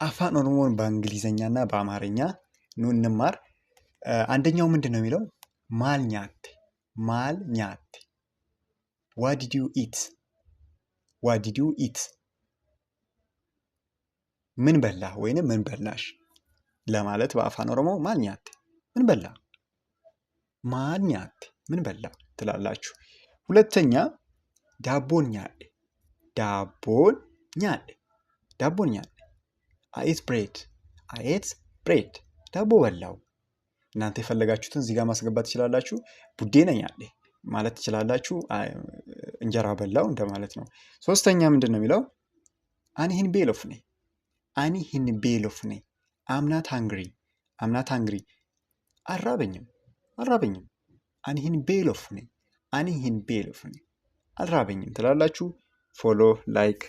አፋን ኦሮሞን በእንግሊዘኛና በአማርኛ ኑ እንማር። አንደኛው ምንድን ነው የሚለው? ማል ኛቴ ማል ኛቴ ዋት ዲድ ዩ ኢት ዋት ዲድ ዩ ኢት ምን በላህ ወይንም ምን በላሽ ለማለት በአፋን ኦሮሞ ማል ኛቴ ምን በላ ማል ኛቴ ምን በላ ትላላችሁ። ሁለተኛ ዳቦን ኛዴ ዳቦን ኛዴ ዳቦን ኛዴ አኤት ብሬድ አኤት ብሬድ ዳቦ በላው። እናንተ የፈለጋችሁትን እዚህ ጋር ማስገባት ትችላላችሁ። ቡዴነ ኛዴ ማለት ትችላላችሁ። እንጀራ በላው እንደማለት ነው። ሶስተኛ ምንድን ነው የሚለው? አኒህን ቤሎፍኔ አኒህን ቤሎፍኔ አምናት ሃንግሪ አምናት ሃንግሪ አራበኝም አራበኝም አኒህን ቤሎፍኔ አኒህን ቤሎፍኔ አልራበኝም ትላላችሁ። ፎሎ ላይክ